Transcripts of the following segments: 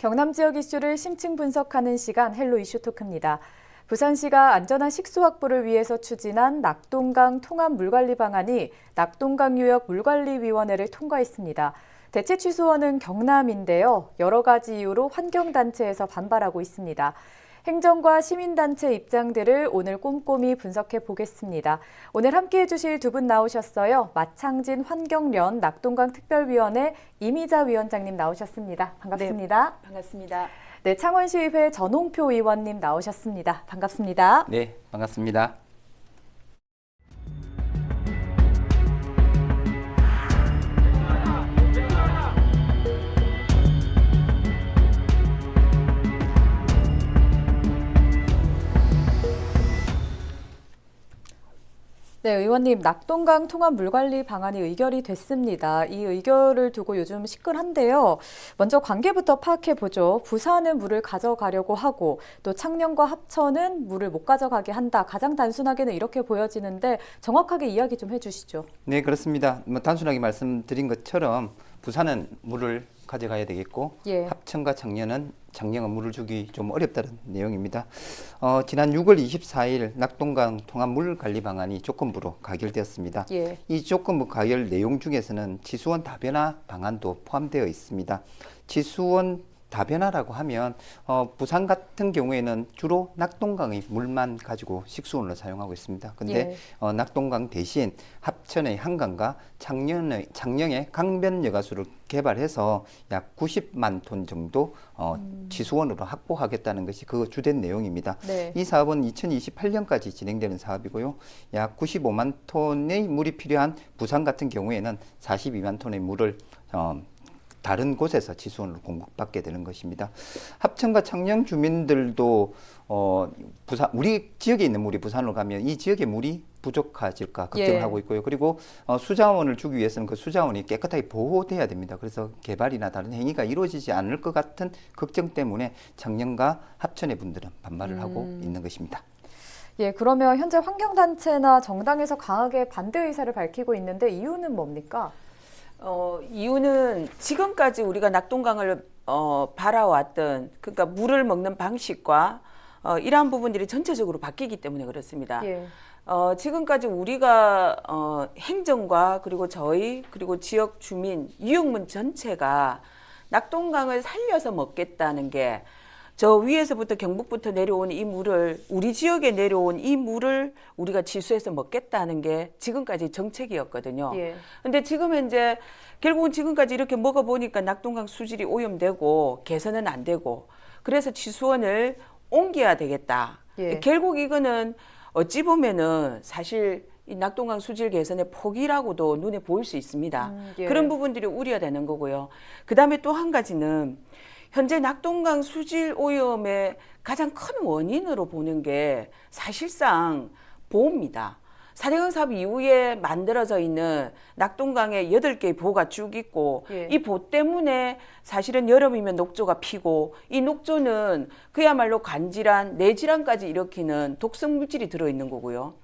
경남 지역 이슈를 심층 분석하는 시간 헬로 이슈 토크입니다. 부산시가 안전한 식수 확보를 위해서 추진한 낙동강 통합 물관리 방안이 낙동강유역 물관리위원회를 통과했습니다. 대체 취소원은 경남인데요. 여러 가지 이유로 환경단체에서 반발하고 있습니다. 행정과 시민단체 입장들을 오늘 꼼꼼히 분석해 보겠습니다. 오늘 함께해 주실 두 분 나오셨어요. 마창진 환경련 낙동강 특별위원회 이미자 위원장님 나오셨습니다. 반갑습니다. 네, 반갑습니다. 네, 창원시의회 전홍표 의원님 나오셨습니다. 반갑습니다. 네, 반갑습니다. 네, 의원님, 낙동강 통합 물관리 방안이 의결이 됐습니다. 이 의결을 두고 요즘 시끌한데요. 먼저 관계부터 파악해 보죠. 부산은 물을 가져가려고 하고 또 창녕과 합천은 물을 못 가져가게 한다. 가장 단순하게는 이렇게 보여지는데 정확하게 이야기 좀 해주시죠. 네, 그렇습니다. 단순하게 말씀드린 것처럼 부산은 물을 가져가야 되겠고 합천과 창녕은 물을 주기 좀 어렵다는 내용입니다. 지난 6월 24일 낙동강 통합 물관리 방안이 조건부로 가결되었습니다. 이 조건부 가결 내용 중에서는 지수원 다변화 방안도 포함되어 있습니다. 지수원 다변화라고 하면 부산 같은 경우에는 주로 낙동강의 물만 가지고 식수원으로 사용하고 있습니다. 근데 낙동강 대신 합천의 한강과 창녕의 강변 여가수를 개발해서 약 90만 톤 정도 지수원으로 확보하겠다는 것이 그 주된 내용입니다. 이 사업은 2028년까지 진행되는 사업이고요. 약 95만 톤의 물이 필요한 부산 같은 경우에는 42만 톤의 물을 다른 곳에서 지수원으로 공급받게 되는 것입니다. 합천과 창녕 주민들도 우리 지역에 있는 물이 부산으로 가면 이 지역의 물이 부족해질까 걱정을 하고 있고요. 그리고 수자원을 주기 위해서는 그 수자원이 깨끗하게 보호돼야 됩니다. 그래서 개발이나 다른 행위가 이루어지지 않을 것 같은 걱정 때문에 창녕과 합천의 분들은 반발을 하고 있는 것입니다. 예, 그러면 현재 환경단체나 정당에서 강하게 반대 의사를 밝히고 있는데 이유는 뭡니까? 이유는 지금까지 우리가 낙동강을 바라왔던 그러니까 물을 먹는 방식과 이러한 부분들이 전체적으로 바뀌기 때문에 그렇습니다. 지금까지 우리가 행정과 그리고 그리고 지역 주민, 유역민 전체가 낙동강을 살려서 먹겠다는 게 저 위에서부터 경북부터 내려온 이 물을 우리 지역에 내려온 이 물을 우리가 지수해서 먹겠다는 게 지금까지 정책이었거든요. 근데 지금 현재 결국은 지금까지 이렇게 먹어보니까 낙동강 수질이 오염되고 개선은 안 되고 그래서 지수원을 옮겨야 되겠다. 결국 이거는 어찌 보면은 사실 이 낙동강 수질 개선의 포기라고도 눈에 보일 수 있습니다. 그런 부분들이 우려되는 거고요. 그 다음에 또 한 가지는 현재 낙동강 수질 오염의 가장 큰 원인으로 보는 게 사실상 보호입니다. 4대강 사업 이후에 만들어져 있는 낙동강에 8개의 보가 쭉 있고 이 보 때문에 사실은 여름이면 녹조가 피고 이 녹조는 그야말로 간질환, 뇌질환까지 일으키는 독성 물질이 들어있는 거고요.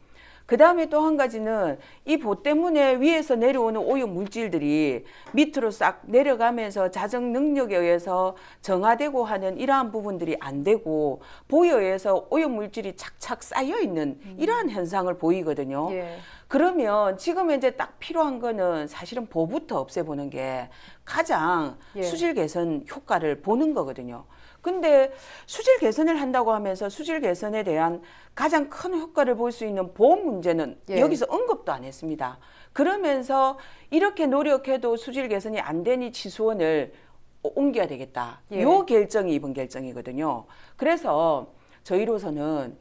그 다음에 또 한 가지는 이 보 때문에 위에서 내려오는 오염 물질들이 밑으로 싹 내려가면서 자정 능력에 의해서 정화되고 하는 이러한 부분들이 안 되고 보에 의해서 오염 물질이 착착 쌓여 있는 이러한 현상을 보이거든요. 그러면 지금 현재 딱 필요한 거는 사실은 보부터 없애보는 게 가장 수질 개선 효과를 보는 거거든요. 근데 수질 개선을 한다고 하면서 수질 개선에 대한 가장 큰 효과를 볼 수 있는 보험 문제는 여기서 언급도 안 했습니다. 그러면서 이렇게 노력해도 수질 개선이 안 되니 지수원을 옮겨야 되겠다. 요 결정이 이번 결정이거든요. 그래서 저희로서는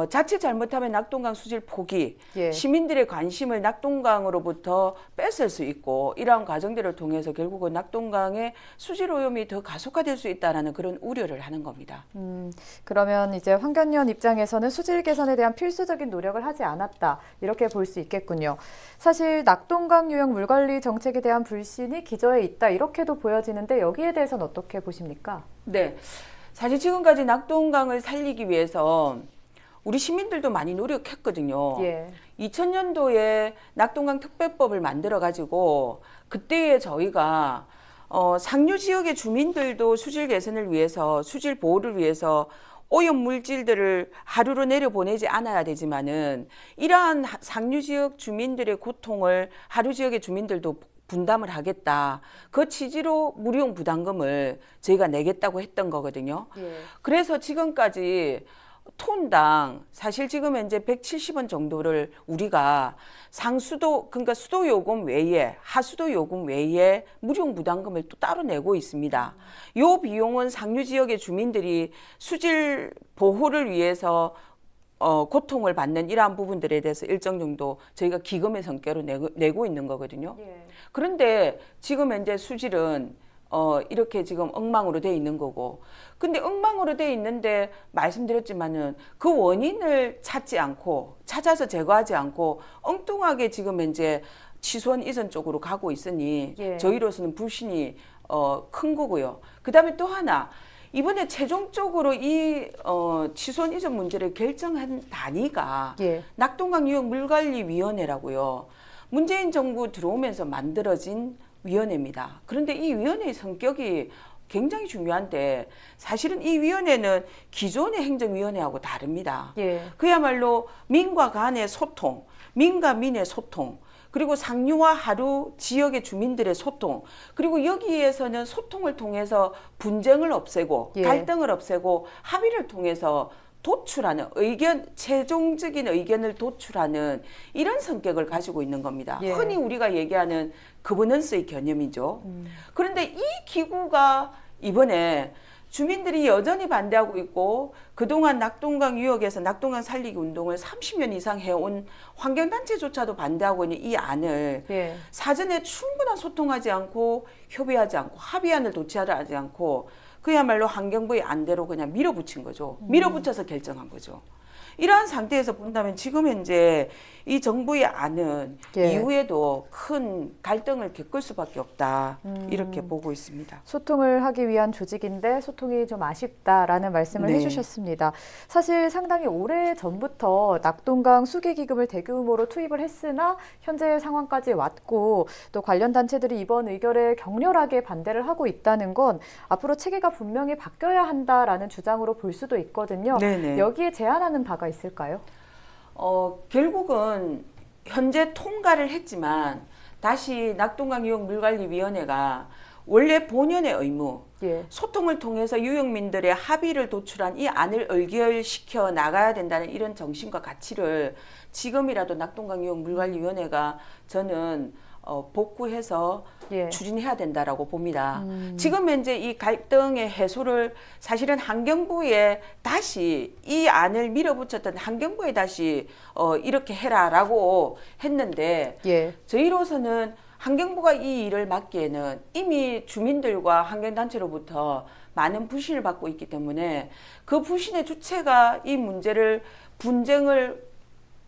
자칫 잘못하면 낙동강 수질 포기, 시민들의 관심을 낙동강으로부터 뺏을 수 있고 이러한 과정들을 통해서 결국은 낙동강의 수질 오염이 더 가속화될 수 있다는 그런 우려를 하는 겁니다. 그러면 이제 환경련 입장에서는 수질 개선에 대한 필수적인 노력을 하지 않았다 이렇게 볼 수 있겠군요. 사실 낙동강 유역 물관리 정책에 대한 불신이 기저에 있다 이렇게도 보여지는데 여기에 대해서는 어떻게 보십니까? 네, 사실 지금까지 낙동강을 살리기 위해서 우리 시민들도 많이 노력했거든요. 2000년도에 낙동강 특별법을 만들어 가지고 그때에 저희가 상류 지역의 주민들도 수질 개선을 위해서, 수질 보호를 위해서 오염 물질들을 하루로 내려보내지 않아야 되지만은 이러한 상류 지역 주민들의 고통을 하류 지역의 주민들도 분담을 하겠다. 그 취지로 무료용 부담금을 저희가 내겠다고 했던 거거든요. 예. 그래서 지금까지 톤당 사실 지금 현재 170원 정도를 우리가 상수도, 그러니까 수도 요금 외에 하수도 요금 외에 무료용 부담금을 또 따로 내고 있습니다. 요 비용은 상류 지역의 주민들이 수질 보호를 위해서 고통을 받는 이러한 부분들에 대해서 일정 정도 저희가 기금의 성격으로 내고 있는 거거든요. 예. 그런데 지금 현재 수질은 이렇게 지금 엉망으로 돼 있는 거고, 근데 엉망으로 돼 있는데 말씀드렸지만은 그 원인을 찾아서 제거하지 않고 엉뚱하게 지금 현재 취수원 이전 쪽으로 가고 있으니 예. 저희로서는 불신이 큰 거고요. 그 다음에 또 하나, 이번에 최종적으로 이 취수원 이전 문제를 결정한 단위가 예. 낙동강 유역 물관리위원회라고요. 문재인 정부 들어오면서 만들어진 위원회입니다. 그런데 이 위원회의 성격이 굉장히 중요한데 사실은 이 위원회는 기존의 행정위원회하고 다릅니다. 예. 그야말로 민과 간의 소통, 민과 민의 소통, 그리고 상류와 하류 지역의 주민들의 소통, 그리고 여기에서는 소통을 통해서 분쟁을 없애고 예. 갈등을 없애고 합의를 통해서 도출하는 최종적인 의견을 도출하는 이런 성격을 가지고 있는 겁니다. 예. 흔히 우리가 얘기하는 거버넌스의 개념이죠. 그런데 이 기구가 이번에 주민들이 여전히 반대하고 있고 그동안 낙동강 유역에서 낙동강 살리기 운동을 30년 이상 해온 환경단체조차도 반대하고 있는 이 안을 예. 사전에 충분한 소통하지 않고 협의하지 않고 합의안을 도출하지 않고 그야말로 환경부의 안대로 그냥 밀어붙인 거죠. 밀어붙여서 결정한 거죠. 이러한 상태에서 본다면 지금 현재 이 정부의 안은 예. 이후에도 큰 갈등을 겪을 수밖에 없다. 이렇게 보고 있습니다. 소통을 하기 위한 조직인데 소통이 좀 아쉽다라는 말씀을 네. 해주셨습니다. 사실 상당히 오래 전부터 낙동강 수계기금을 대규모로 투입을 했으나 현재 상황까지 왔고 또 관련 단체들이 이번 의결에 격렬하게 반대를 하고 있다는 건 앞으로 체계가 분명히 바뀌어야 한다라는 주장으로 볼 수도 있거든요. 네네. 여기에 제안하는 바가 있을까요? 결국은 현재 통과를 했지만 다시 낙동강 유역 물관리위원회가 원래 본연의 의무, 예. 소통을 통해서 유역민들의 합의를 도출한 이 안을 의결시켜 나가야 된다는 이런 정신과 가치를 지금이라도 낙동강 유역 물관리위원회가 저는 복구해서 예. 추진해야 된다라고 봅니다. 지금 현재 이 갈등의 해소를 사실은 환경부에 다시 이 안을 밀어붙였던 환경부에 다시 이렇게 해라라고 했는데 예. 저희로서는 환경부가 이 일을 맡기에는 이미 주민들과 환경단체로부터 많은 불신을 받고 있기 때문에 그 불신의 주체가 이 문제를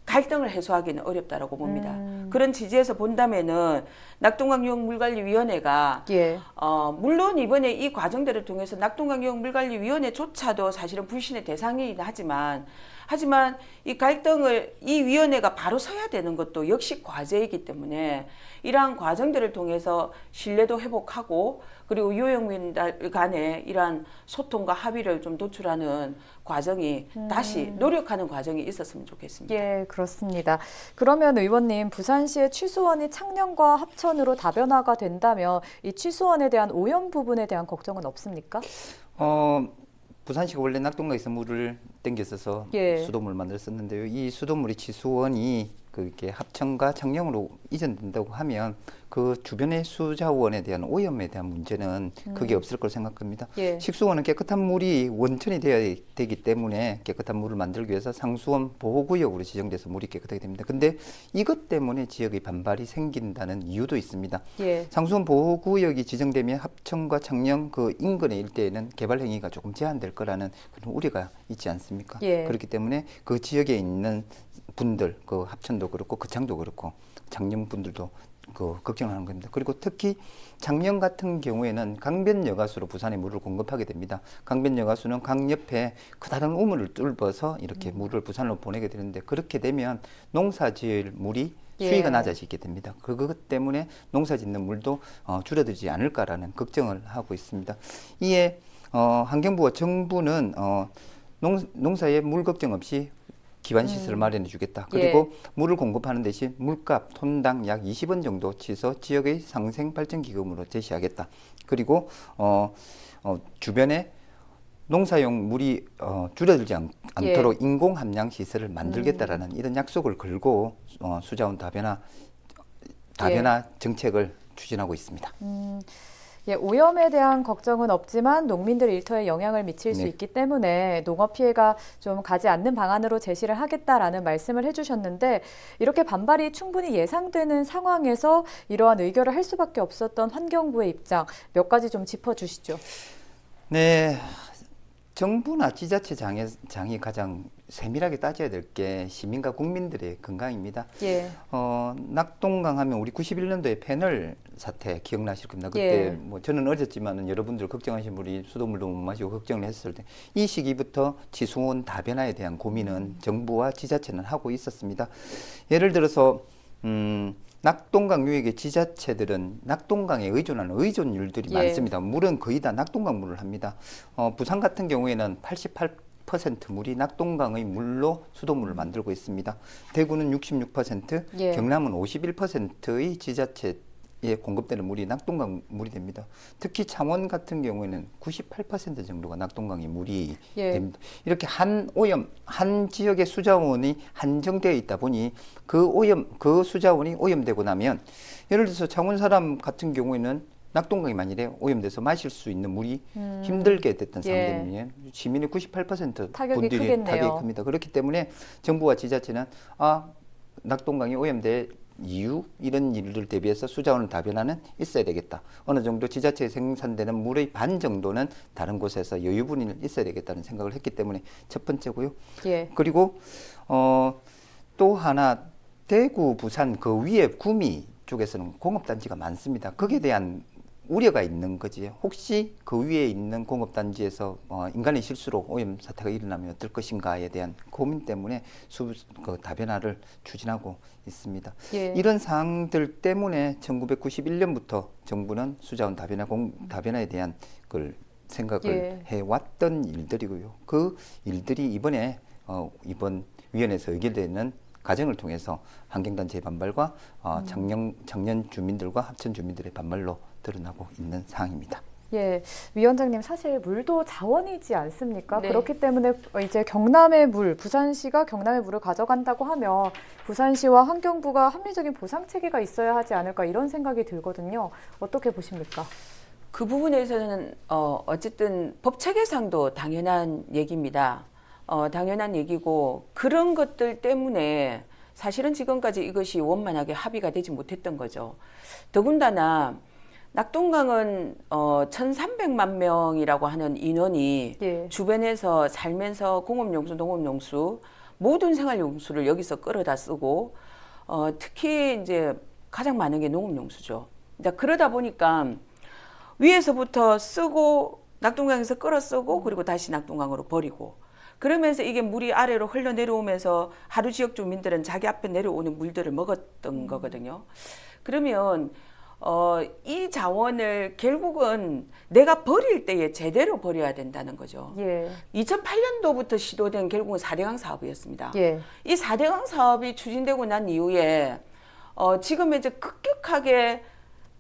갈등을 해소하기는 어렵다라고 봅니다. 그런 취지에서 본다면은 낙동강 유역 물관리위원회가 예. 물론 이번에 이 과정들을 통해서 낙동강 유역 물관리위원회조차도 사실은 불신의 대상이긴 하지만 이 갈등을 이 위원회가 바로 서야 되는 것도 역시 과제이기 때문에 이러한 과정들을 통해서 신뢰도 회복하고 그리고 유역민들 간의 이러한 소통과 합의를 좀 도출하는 과정이 다시 노력하는 과정이 있었으면 좋겠습니다. 예, 그렇습니다. 그러면 의원님, 부산시의 취수원이 창녕과 합천으로 다변화가 된다면 이 취수원에 대한 오염 부분에 대한 걱정은 없습니까? 부산시가 원래 낙동강에서 물을 땡겼어서 예. 수도물을 만들었었는데요. 이 수도물이 취수원이 그게 합천과 창녕으로 이전된다고 하면 그 주변의 수자원에 대한 오염에 대한 문제는 크게 없을 거로 생각합니다. 예. 식수원은 깨끗한 물이 원천이 되어야 되기 때문에 깨끗한 물을 만들기 위해서 상수원 보호구역으로 지정돼서 물이 깨끗하게 됩니다. 근데 이것 때문에 지역의 반발이 생긴다는 이유도 있습니다. 예. 상수원 보호구역이 지정되면 합천과 창녕 그 인근의 일대에는 개발 행위가 조금 제한될 거라는 그런 우려가 있지 않습니까? 예. 그렇기 때문에 그 지역에 있는 분들, 그 합천도 그렇고 거창도 그렇고 창녕 분들도 걱정하는 겁니다. 그리고 특히 창녕 같은 경우에는 강변 여가수로 부산에 물을 공급하게 됩니다. 강변 여가수는 강 옆에 커다란 우물을 뚫어서 이렇게 물을 부산으로 보내게 되는데 그렇게 되면 농사 지을 물이 수위가 낮아지게 됩니다. 그것 때문에 농사짓는 물도 줄어들지 않을까라는 걱정을 하고 있습니다. 이에 환경부와 정부는 농사에 물 걱정 없이 기반시설을 마련해 주겠다. 그리고 물을 공급하는 대신 물값 톤당 약 20원 정도 치서 지역의 상생발전기금으로 제시하겠다. 그리고 주변에 농사용 물이 줄어들지 않도록 인공 함량 시설을 만들겠다라는 이런 약속을 걸고 수자원 다변화 정책을 추진하고 있습니다. 오염에 대한 걱정은 없지만 농민들 일터에 영향을 미칠 수 있기 때문에 농업 피해가 좀 가지 않는 방안으로 제시를 하겠다라는 말씀을 해주셨는데 이렇게 반발이 충분히 예상되는 상황에서 이러한 의결을 할 수밖에 없었던 환경부의 입장 몇 가지 좀 짚어주시죠. 네. 정부나 지자체장이 가장 세밀하게 따져야 될 게 시민과 국민들의 건강입니다. 낙동강 하면 우리 91년도에 패널 사태 기억나실 겁니다. 그때 뭐 저는 어렸지만 여러분들 걱정하신 분이 수돗물도 못 마시고 걱정을 했을 때 이 시기부터 지수온 다변화에 대한 고민은 정부와 지자체는 하고 있었습니다. 예를 들어서 낙동강 유역의 지자체들은 낙동강에 의존하는 의존율들이 많습니다. 물은 거의 다 낙동강 물을 합니다. 부산 같은 경우에는 88% 물이 낙동강의 물로 수돗물을 만들고 있습니다. 대구는 66%, 경남은 51%의 지자체에 공급되는 물이 낙동강 물이 됩니다. 특히 창원 같은 경우에는 98% 정도가 낙동강의 물이 됩니다. 이렇게 한 지역의 수자원이 한정되어 있다 보니 그 수자원이 오염되고 나면 예를 들어서 창원 사람 같은 경우에는 낙동강이 만일에 오염돼서 마실 수 있는 물이 힘들게 됐던 상황이면 시민의 98% 타격이 분들이 크겠네요. 타격이 큽니다. 그렇기 때문에 정부와 지자체는 낙동강이 오염될 이유 이런 일들 대비해서 수자원을 다변화는 있어야 되겠다. 어느 정도 지자체에 생산되는 물의 반 정도는 다른 곳에서 여유분이 있어야 되겠다는 생각을 했기 때문에 첫 번째고요. 그리고 또 하나 대구, 부산 그 위에 구미 쪽에서는 공업단지가 많습니다. 거기에 대한 우려가 있는 거지. 혹시 그 위에 있는 공업단지에서 인간의 실수로 오염 사태가 일어나면 어떨 것인가에 대한 고민 때문에 다변화를 추진하고 있습니다. 이런 사항들 때문에 1991년부터 정부는 수자원 다변화에 대한 걸 생각을 해왔던 일들이고요. 그 일들이 이번 위원회에서 의결되는 과정을 통해서 환경단체의 반발과 청년 주민들과 합천 주민들의 반발로 드러나고 있는 상황입니다. 위원장님 사실 물도 자원이지 않습니까? 그렇기 때문에 이제 경남의 물, 부산시가 경남의 물을 가져간다고 하면 부산시와 환경부가 합리적인 보상 체계가 있어야 하지 않을까 이런 생각이 들거든요. 어떻게 보십니까? 그 부분에서는 어쨌든 법 체계상도 당연한 얘기입니다. 당연한 얘기고 그런 것들 때문에 사실은 지금까지 이것이 원만하게 합의가 되지 못했던 거죠. 더군다나 낙동강은 1,300만 명이라고 하는 인원이 주변에서 살면서 공업용수, 농업용수 모든 생활용수를 여기서 끌어다 쓰고 특히 이제 가장 많은 게 농업용수죠. 그러다 보니까 위에서부터 쓰고 낙동강에서 끌어 쓰고 그리고 다시 낙동강으로 버리고 그러면서 이게 물이 아래로 흘러내려오면서 하루 지역 주민들은 자기 앞에 내려오는 물들을 먹었던 거거든요. 그러면 이 자원을 결국은 내가 버릴 때에 제대로 버려야 된다는 거죠. 2008년도부터 시도된 결국은 4대강 사업이었습니다. 이 4대강 사업이 추진되고 난 이후에 지금 이제 급격하게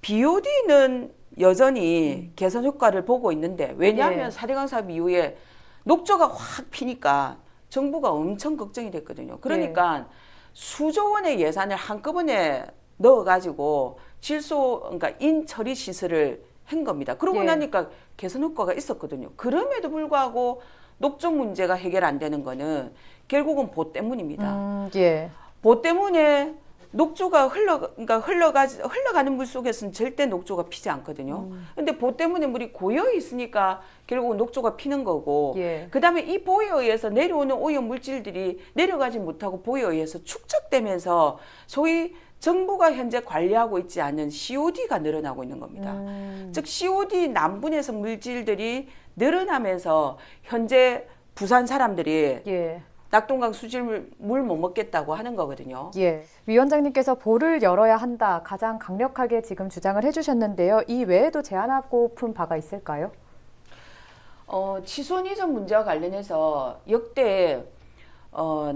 BOD는 여전히 개선 효과를 보고 있는데 왜냐하면 4대강 사업 이후에 녹조가 확 피니까 정부가 엄청 걱정이 됐거든요. 그러니까 수조 원의 예산을 한꺼번에 넣어가지고 그러니까 인처리 시설을 한 겁니다. 그러고 나니까 개선 효과가 있었거든요. 그럼에도 불구하고 녹조 문제가 해결 안 되는 거는 결국은 보 때문입니다. 보 때문에 녹조가 흘러가는 물 속에서는 절대 녹조가 피지 않거든요. 근데 보 때문에 물이 고여 있으니까 결국은 녹조가 피는 거고, 그 다음에 이 보에 의해서 내려오는 오염 물질들이 내려가지 못하고 보에 의해서 축적되면서 소위 정부가 현재 관리하고 있지 않은 COD가 늘어나고 있는 겁니다. 즉 COD 남분해성 물질들이 늘어나면서 현재 부산 사람들이 낙동강 수질물 물 못 먹겠다고 하는 거거든요. 예. 위원장님께서 보를 열어야 한다 가장 강력하게 지금 주장을 해주셨는데요. 이 외에도 제안하고픈 바가 있을까요? 치손 이전 문제와 관련해서 역대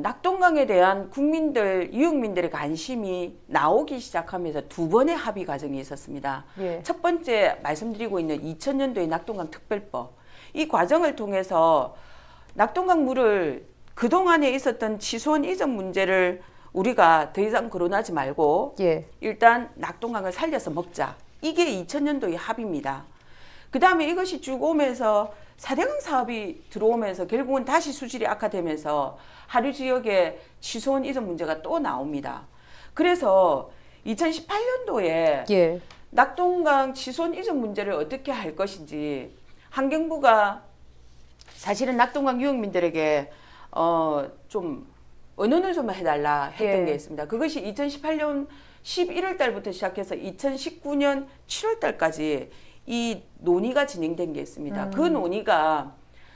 낙동강에 대한 국민들, 유흥민들의 관심이 나오기 시작하면서 두 번의 합의 과정이 있었습니다. 예. 첫 번째 말씀드리고 있는 2000년도의 낙동강 특별법. 이 과정을 통해서 낙동강 물을 그동안에 있었던 치손 이전 문제를 우리가 더 이상 거론하지 말고 예. 일단 낙동강을 살려서 먹자. 이게 2000년도의 합의입니다. 그 다음에 이것이 쭉 오면서 4대강 사업이 들어오면서 결국은 다시 수질이 악화되면서 하류 지역에 치손 이전 문제가 또 나옵니다. 그래서 2018년도에 예. 낙동강 치손 이전 문제를 어떻게 할 것인지 환경부가 사실은 낙동강 유흥민들에게 좀 의논을 좀 해달라 했던 예. 게 있습니다. 그것이 2018년 11월 달부터 시작해서 2019년 7월 달까지 이 논의가 진행된 게 있습니다. 그 논의가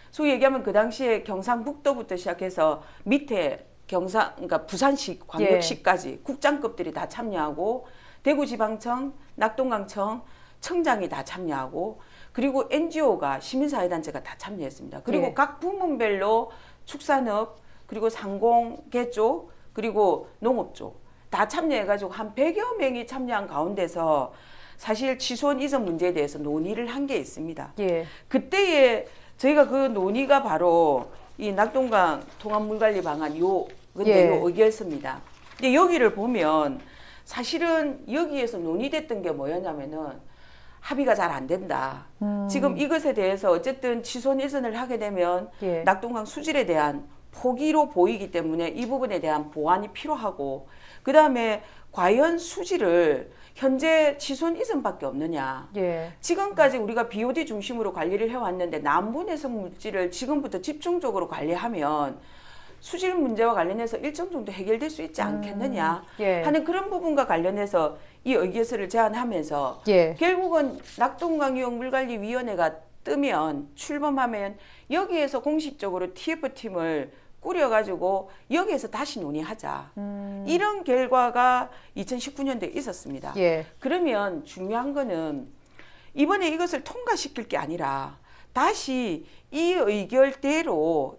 소위 얘기하면 그 당시에 경상북도부터 시작해서 밑에 그러니까 부산시, 광역시까지 국장급들이 다 참여하고 대구지방청, 낙동강청, 청장이 다 참여하고 그리고 NGO가 시민사회단체가 다 참여했습니다. 그리고 예. 각 부문별로 축산업 그리고 상공계 쪽 그리고 농업 쪽 다 참여해가지고 한 100여 명이 참여한 가운데서 사실 치손 이전 문제에 대해서 논의를 한 게 있습니다. 예. 그때에 저희가 그 논의가 바로 이 낙동강 통합물관리 방안 근데 예. 요 의결서입니다. 근데 여기를 보면 사실은 여기에서 논의됐던 게 뭐였냐면은 합의가 잘 안 된다. 지금 이것에 대해서 어쨌든 치손 이전을 하게 되면 예. 낙동강 수질에 대한 포기로 보이기 때문에 이 부분에 대한 보완이 필요하고 그 다음에 과연 수질을 현재 치손 이전밖에 없느냐. 예. 지금까지 우리가 BOD 중심으로 관리를 해왔는데 남부 내성 물질을 지금부터 집중적으로 관리하면 수질 문제와 관련해서 일정 정도 해결될 수 있지 않겠느냐 예. 하는 그런 부분과 관련해서 이 의결서를 제안하면서 예. 결국은 낙동강유역물관리위원회가 뜨면 출범하면 여기에서 공식적으로 TF팀을 꾸려가지고 여기에서 다시 논의하자. 이런 결과가 2019년도에 있었습니다. 예. 그러면 중요한 거는 이번에 이것을 통과시킬 게 아니라 다시 이 의결대로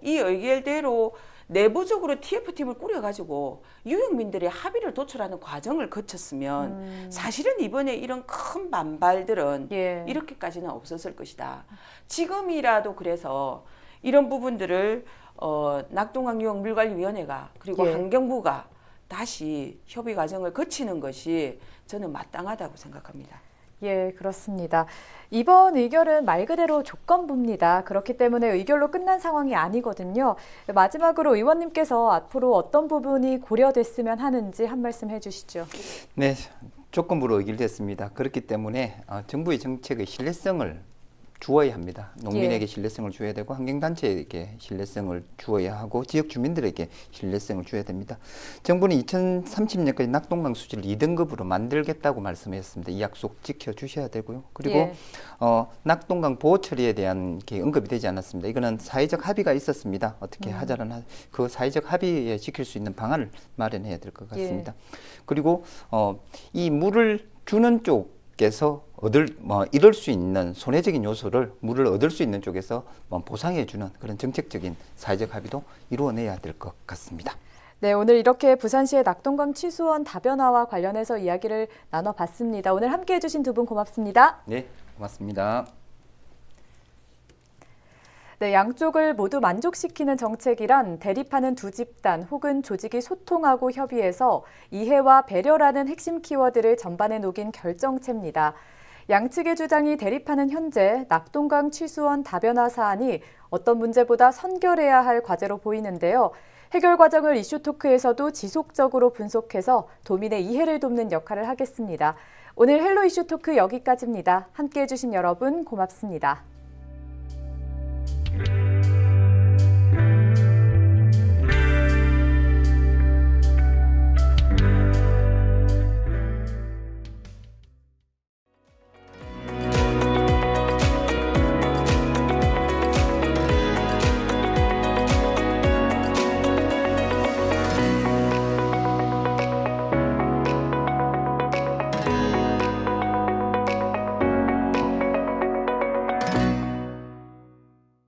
내부적으로 TF팀을 꾸려가지고 유흥민들의 합의를 도출하는 과정을 거쳤으면 사실은 이번에 이런 큰 반발들은 예. 이렇게까지는 없었을 것이다. 지금이라도 그래서 이런 부분들을 낙동강유역물관리위원회가 그리고 예. 환경부가 다시 협의 과정을 거치는 것이 저는 마땅하다고 생각합니다. 예, 그렇습니다. 이번 의결은 말 그대로 조건부입니다. 그렇기 때문에 의결로 끝난 상황이 아니거든요. 마지막으로 의원님께서 앞으로 어떤 부분이 고려됐으면 하는지 한 말씀 해주시죠. 네, 조건부로 의결됐습니다. 그렇기 때문에 정부의 정책의 신뢰성을 주어야 합니다. 농민에게 예. 신뢰성을 줘야 되고 환경단체에게 신뢰성을 주어야 하고 지역 주민들에게 신뢰성을 줘야 됩니다. 정부는 2030년까지 낙동강 수질을 2등급으로 만들겠다고 말씀하셨습니다. 이 약속 지켜주셔야 되고요. 그리고 예. 낙동강 보호 처리에 대한 게 언급이 되지 않았습니다. 이거는 사회적 합의가 있었습니다. 어떻게 하자는 그 사회적 합의에 지킬 수 있는 방안을 마련해야 될 것 같습니다. 예. 그리고 이 물을 주는 쪽에서 이럴 수 있는 손해적인 요소를 물을 얻을 수 있는 쪽에서 보상해주는 그런 정책적인 사회적 합의도 이루어내야 될 것 같습니다. 네, 오늘 이렇게 부산시의 낙동강 취수원 다변화와 관련해서 이야기를 나눠봤습니다. 오늘 함께해 주신 두 분 고맙습니다. 네, 고맙습니다. 네, 양쪽을 모두 만족시키는 정책이란 대립하는 두 집단 혹은 조직이 소통하고 협의해서 이해와 배려라는 핵심 키워드를 전반에 녹인 결정체입니다. 양측의 주장이 대립하는 현재 낙동강 취수원 다변화 사안이 어떤 문제보다 선결해야 할 과제로 보이는데요. 해결 과정을 이슈토크에서도 지속적으로 분석해서 도민의 이해를 돕는 역할을 하겠습니다. 오늘 헬로 이슈토크 여기까지입니다. 함께해 주신 여러분 고맙습니다.